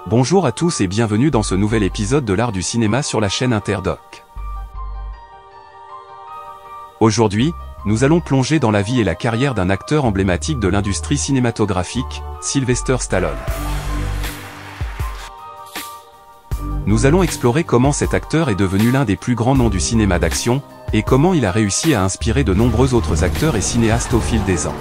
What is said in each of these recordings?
Bonjour à tous et bienvenue dans ce nouvel épisode de l'art du cinéma sur la chaîne Interdoc. Aujourd'hui, nous allons plonger dans la vie et la carrière d'un acteur emblématique de l'industrie cinématographique, Sylvester Stallone. Nous allons explorer comment cet acteur est devenu l'un des plus grands noms du cinéma d'action, et comment il a réussi à inspirer de nombreux autres acteurs et cinéastes au fil des ans.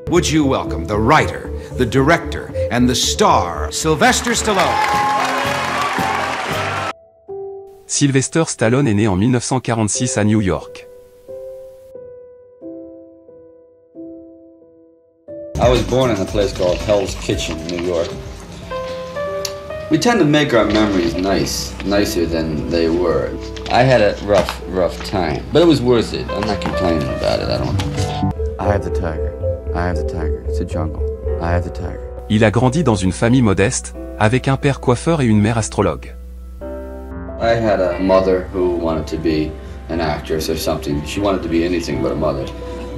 Would you welcome the writer, the director, and the star, Sylvester Stallone? Sylvester Stallone est né en 1946 à New York. I was born in a place called Hell's Kitchen, New York. We tend to make our memories nicer than they were. I had a rough time, but it was worth it. I'm not complaining about it. I have the tiger. I have the tiger. It's a jungle. I have the tiger. Il a grandi dans une famille modeste, avec un père coiffeur et une mère astrologue. I had a mother who wanted to be an actress or something. She wanted to be anything but a mother.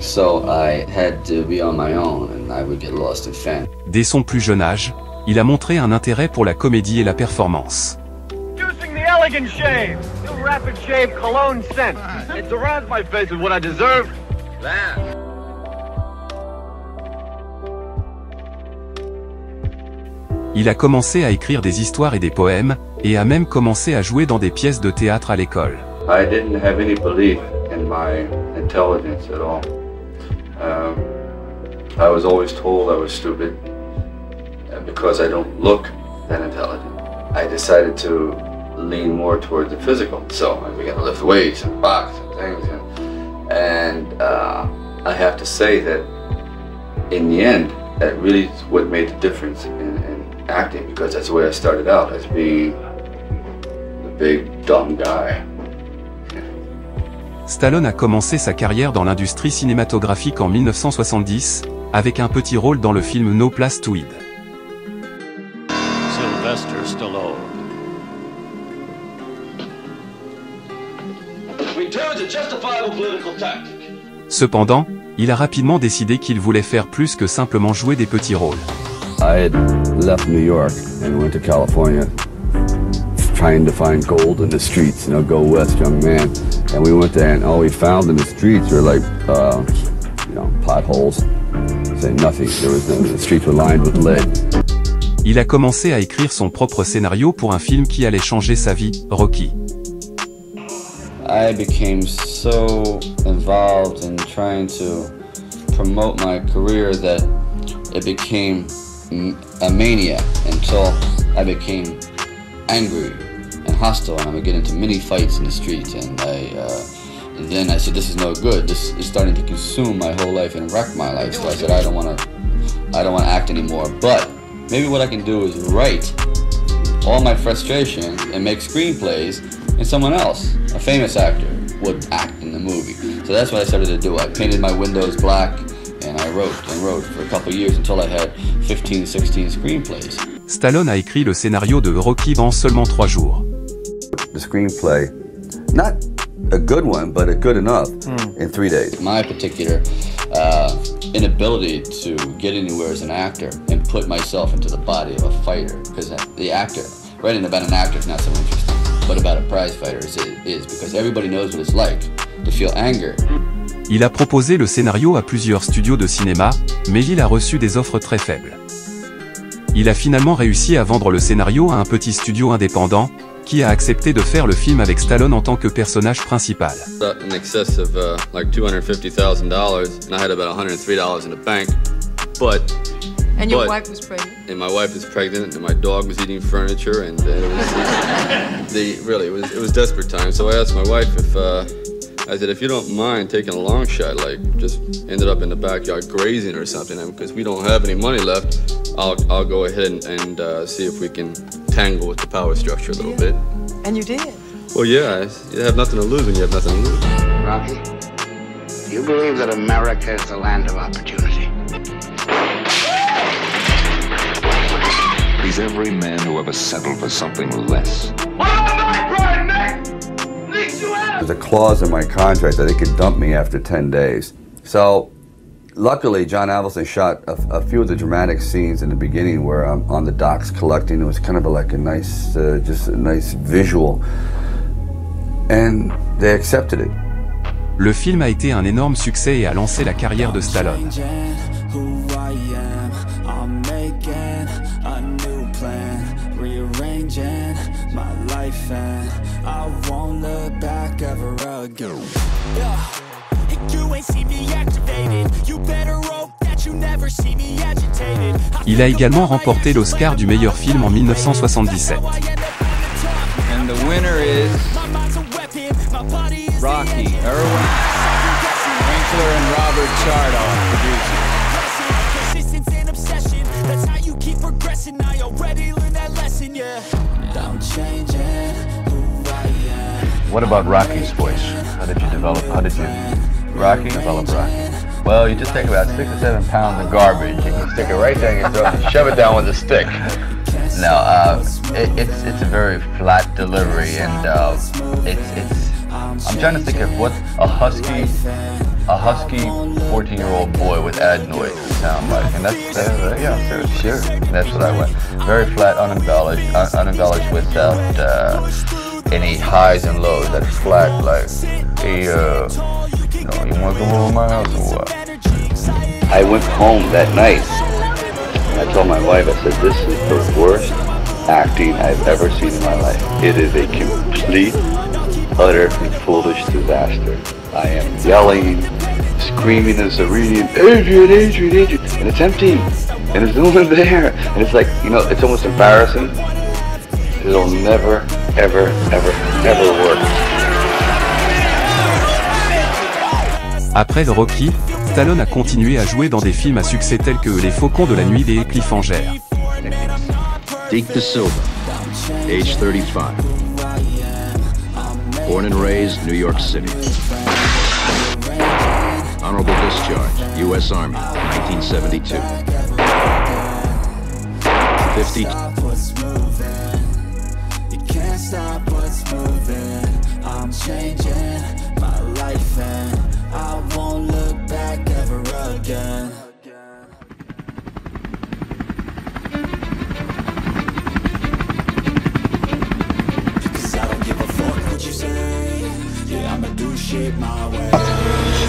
So I had to be on my own and I would get lost in fan. Dès son plus jeune âge, il a montré un intérêt pour la comédie et la performance. Introducing the elegant shave, new rapid shave cologne scent. It's around my face with what I deserve. That. Il a commencé à écrire des histoires et des poèmes, et a même commencé à jouer dans des pièces de théâtre à l'école. I didn't have any belief in my intelligence at all. I was always told I was stupid because I don't look that intelligent. I decided to lean more towards the physical, so I began to lift weights and box and things. And I have to say that in the end, that really is what made the difference in acting, because that's the way I started out, as being the big dumb guy. Stallone a commencé sa carrière dans l'industrie cinématographique en 1970, avec un petit rôle dans le film No Place to Hide. Sylvester Stallone. Returns a justifiable political tactic. Cependant, il a rapidement décidé qu'il voulait faire plus que simplement jouer des petits rôles. I had left New York and went to California, trying to find gold in the streets, go west, young man. And we went there, and all we found in the streets were like, potholes. Say nothing. The streets were lined with lead. Il a commencé à écrire son propre scénario pour un film qui allait changer sa vie, Rocky. I became so involved in trying to promote my career that it became a mania until I became angry and hostile, and I would get into many fights in the streets, and then I said, this is no good. This is starting to consume my whole life and wreck my life. So I said, I don't want to act anymore, but maybe what I can do is write all my frustration and make screenplays, and someone else, a famous actor, would act in the movie. So that's what I started to do. I painted my windows black, and I wrote for a couple of years until I had 15, 16 screenplays. Stallone a écrit le scénario de Rocky en seulement 3 jours. The screenplay, not a good one, but a good enough in 3 days. My particular inability to get anywhere as an actor and put myself into the body of a fighter, because the actor, writing about an actor is not so interesting. but about a prize fighter is because everybody knows what it's like to feel anger. Il a proposé le scénario à plusieurs studios de cinéma, mais il a reçu des offres très faibles. Il a finalement réussi à vendre le scénario à un petit studio indépendant, qui a accepté de faire le film avec Stallone en tant que personnage principal. In excess of like $250,000, and I had about $103 in the bank, And your wife was pregnant? And my wife was pregnant, and my dog was eating furniture, and it was desperate time. So I asked my wife I said, if you don't mind taking a long shot, like just ended up in the backyard grazing or something, because we don't have any money left, I'll go ahead and see if we can tangle with the power structure a little bit. And you did? Well, yeah, you have nothing to lose when you have nothing to lose. Rocky, do you believe that America is the land of opportunity? He's every man who ever settled for something less. What about my pride, Nick? Leaks you out! There's a clause in my contract that they could dump me after 10 days. So, luckily, John Avildsen shot a few of the dramatic scenes in the beginning where I'm on the docks collecting. It was kind of like a nice, just a nice visual. And they accepted it. Le film a été un énorme succès et a lancé la carrière de Stallone. Il a également remporté l'Oscar du meilleur film en 1977. And the winner is Rocky, Irwin, Winkler, and Robert Chardoff, What about Rocky's voice? How did you develop? Rocky? Develop Rocky. Well, you just take about 6 or 7 pounds of garbage, you can stick it right there in your throat and shove it down with a stick. No, it's a very flat delivery, and I'm trying to think of what a husky 14-year-old boy with adenoids would sound like, and sure, that's what I went. Very flat, unembellished without any highs and lows. That's flat, like, hey, you wanna come over to my house or what? I went home that night. I told my wife, I said, this is the worst acting I've ever seen in my life. It is a complete, utter, and foolish disaster. I am yelling, screaming and Serenian, Adrian, and it's empty, and there's no one there, and it's like, it's almost embarrassing. It'll never, ever, ever, ever work. Après le Rocky, Stallone a continué à jouer dans des films à succès tels que Les Faucons de la Nuit et Cliffhanger. Deke Da Silva, age 35. Born and raised New York City. Honorable discharge, U.S. Army, 1972. 50.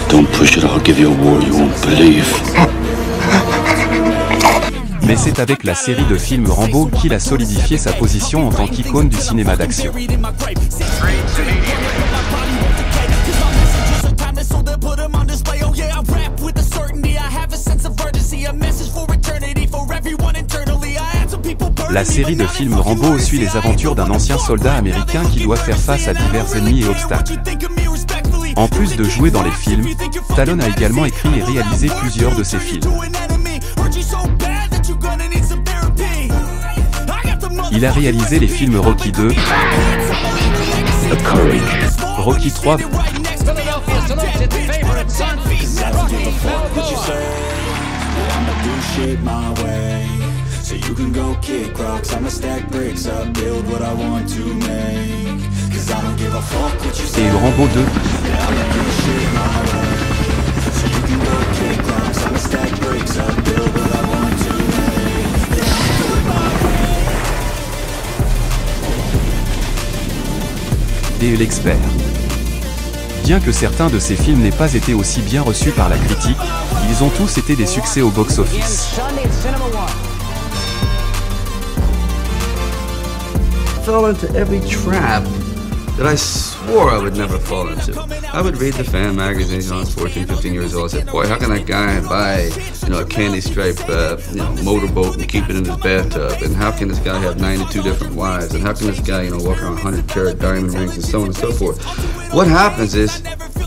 Don't push it, I'll give you a war you won't believe. Mais c'est avec la série de films Rambo qu'il a solidifié sa position en tant qu'icône du cinéma d'action. La série de films Rambo suit les aventures d'un ancien soldat américain qui doit faire face à divers ennemis et obstacles. En plus de jouer dans les films, Stallone a également écrit et réalisé plusieurs de ses films. Il a réalisé les films Rocky 2, Rocky 3, et Rambo 2. et L'Expert. Bien que certains de ces films n'aient pas été aussi bien reçus par la critique, ils ont tous été des succès au box-office. Fell into every trap that I swore I would never fall into. I would read the fan magazines when I was 14, 15 years old. I said, boy, how can that guy buy, a candy stripe, motorboat and keep it in his bathtub? And how can this guy have 92 different wives? And how can this guy, walk around 100-carat diamond rings and so on and so forth? What happens is,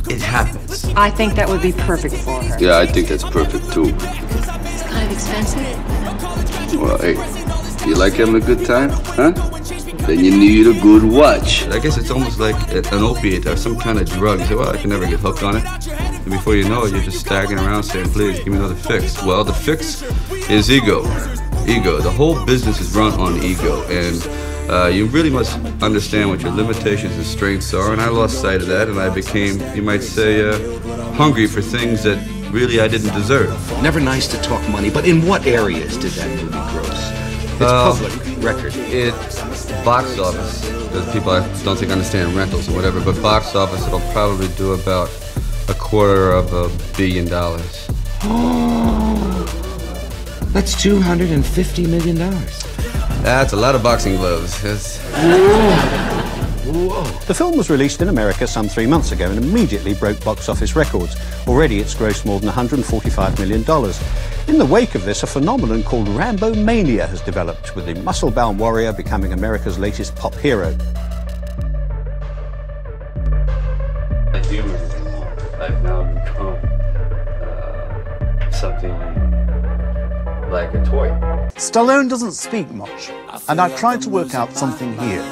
it happens. I think that would be perfect for her. Yeah, I think that's perfect too. It's kind of expensive. Well, hey, you like having a good time, huh? Then you need a good watch. I guess it's almost like an opiate or some kind of drug. You say, well, I can never get hooked on it. And before you know it, you're just staggering around saying, please, give me another fix. Well, the fix is ego. Ego. The whole business is run on ego. And you really must understand what your limitations and strengths are. And I lost sight of that, and I became, you might say, hungry for things that really I didn't deserve. Never nice to talk money, but in what areas did that movie gross? It's public record. It's box office. There's people I don't think understand rentals or whatever, but box office, it'll probably do about $250 million. That's $250 million. That's a lot of boxing gloves. Whoa. The film was released in America some 3 months ago and immediately broke box office records. Already it's grossed more than $145 million. In the wake of this, a phenomenon called Rambo mania has developed, with the muscle-bound warrior becoming America's latest pop hero. Humor, I've now become something like a toy. Stallone doesn't speak much, and I've tried to work out something here.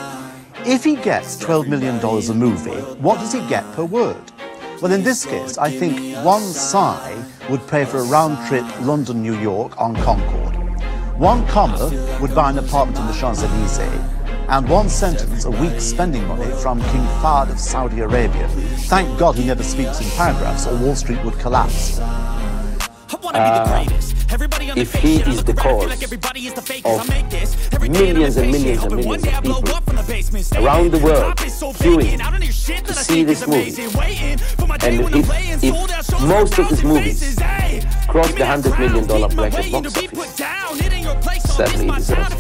If he gets $12 million a movie, what does he get per word? Well, in this case, I think one sigh would pay for a round-trip London-New York on Concorde. One comma would buy an apartment in the Champs-Élysées, and one sentence a week's spending money from King Fahd of Saudi Arabia. Thank God he never speaks in paragraphs, or Wall Street would collapse. If he is the cause of millions and millions and millions of people around the world queuing to see this movie, and if most of these movies cross the $100 million bracket box office, sadly it deserves.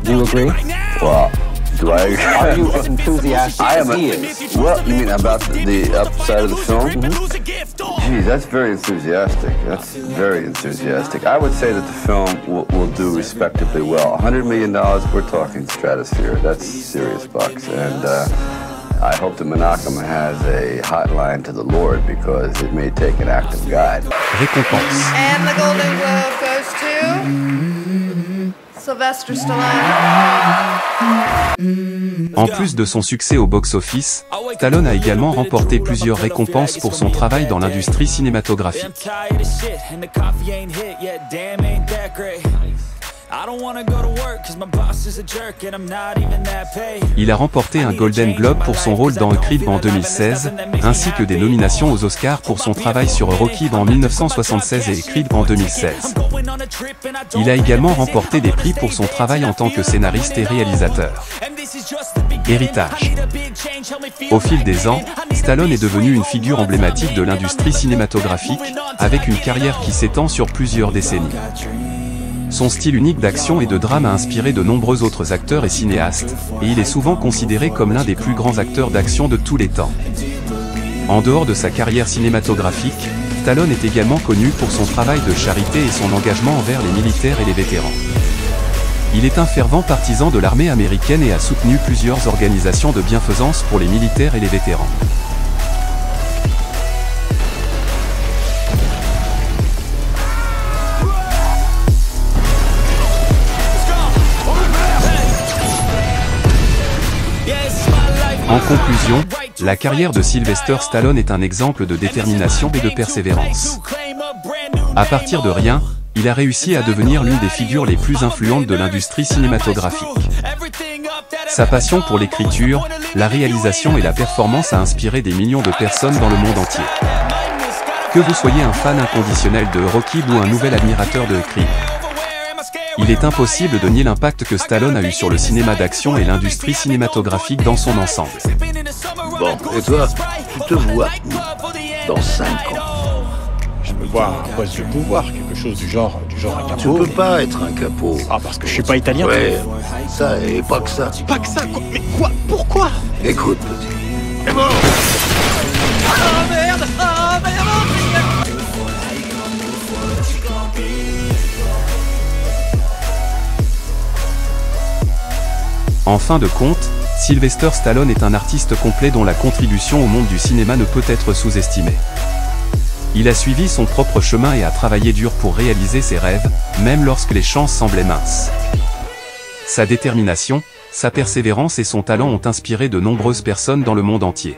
Do you agree? Well, do I? Are you as enthusiastic as he is? Well, you mean about the upside of the film? Geez, that's very enthusiastic. That's very enthusiastic. I would say that the film will do respectably well. $100 million, we're talking stratosphere. That's serious bucks. And I hope that Menachem has a hotline to the Lord, because it may take an act of God. Récompense. And the Golden Globe goes to Sylvester Stallone. En plus de son succès au box-office, Stallone a également remporté plusieurs récompenses pour son travail dans l'industrie cinématographique. Il a remporté un Golden Globe pour son rôle dans Creed en 2016, ainsi que des nominations aux Oscars pour son travail sur Rocky en 1976 et Creed en 2016. Il a également remporté des prix pour son travail en tant que scénariste et réalisateur. Héritage. Au fil des ans, Stallone est devenu une figure emblématique de l'industrie cinématographique, avec une carrière qui s'étend sur plusieurs décennies. Son style unique d'action et de drame a inspiré de nombreux autres acteurs et cinéastes, et il est souvent considéré comme l'un des plus grands acteurs d'action de tous les temps. En dehors de sa carrière cinématographique, Stallone est également connu pour son travail de charité et son engagement envers les militaires et les vétérans. Il est un fervent partisan de l'armée américaine et a soutenu plusieurs organisations de bienfaisance pour les militaires et les vétérans. En conclusion, la carrière de Sylvester Stallone est un exemple de détermination et de persévérance. À partir de rien, il a réussi à devenir l'une des figures les plus influentes de l'industrie cinématographique. Sa passion pour l'écriture, la réalisation et la performance a inspiré des millions de personnes dans le monde entier. Que vous soyez un fan inconditionnel de Rocky ou un nouvel admirateur de Creed, il est impossible de nier l'impact que Stallone a eu sur le cinéma d'action et l'industrie cinématographique dans son ensemble. Bon, et toi, tu te vois où dans 5 ans? Je me vois un poste de pouvoir, quelque chose du genre un capot. Tu peux pas être un capot. Ah, parce que je suis pas italien. Ouais, ça et pas que ça. Pas que ça, quoi. Mais quoi? Pourquoi? Écoute, petit. C'est bon! Oh merde! Oh merde! En fin de compte, Sylvester Stallone est un artiste complet dont la contribution au monde du cinéma ne peut être sous-estimée. Il a suivi son propre chemin et a travaillé dur pour réaliser ses rêves, même lorsque les chances semblaient minces. Sa détermination, sa persévérance et son talent ont inspiré de nombreuses personnes dans le monde entier.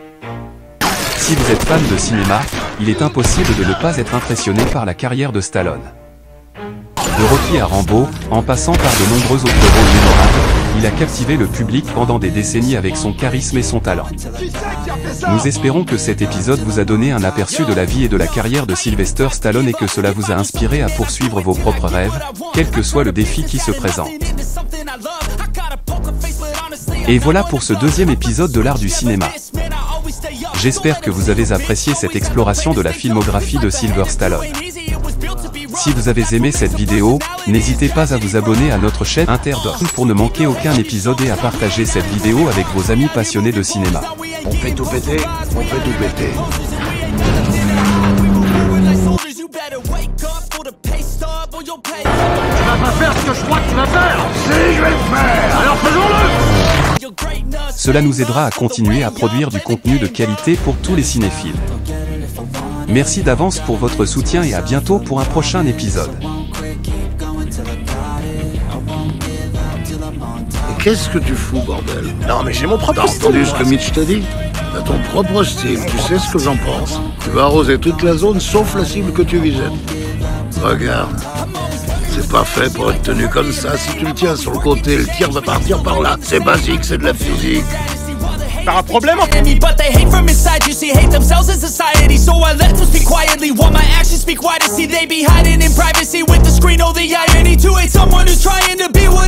Si vous êtes fan de cinéma, il est impossible de ne pas être impressionné par la carrière de Stallone. De Rocky à Rambo, en passant par de nombreux autres rôles mémorables, il a captivé le public pendant des décennies avec son charisme et son talent. Nous espérons que cet épisode vous a donné un aperçu de la vie et de la carrière de Sylvester Stallone et que cela vous a inspiré à poursuivre vos propres rêves, quel que soit le défi qui se présente. Et voilà pour ce deuxième épisode de l'art du cinéma. J'espère que vous avez apprécié cette exploration de la filmographie de Sylvester Stallone. Si vous avez aimé cette vidéo, n'hésitez pas à vous abonner à notre chaîne Acteur pour ne manquer aucun épisode et à partager cette vidéo avec vos amis passionnés de cinéma. On fait tout péter, on fait tout péter. Tu vas pas faire ce que je crois que tu vas faire! Si, je vais le faire! Alors faisons-le! Cela nous aidera à continuer à produire du contenu de qualité pour tous les cinéphiles. Merci d'avance pour votre soutien et à bientôt pour un prochain épisode. Et qu'est-ce que tu fous, bordel? Non, mais j'ai mon propre T'as style. entendu ce que Mitch t'a dit? T'as ton propre style, tu sais ce que j'en pense. Tu vas arroser toute la zone sauf la cible que tu visais. Regarde. C'est pas fait pour être tenu comme ça. Si tu le tiens sur le côté, le tir va partir par là. C'est basique, c'est de la physique. T'as un problème? But they hate from inside, you see, hate themselves in society. So I let them speak quietly while my actions speak wider. See, they be hiding in privacy with the screen. Oh, the irony to hate someone who's trying to be what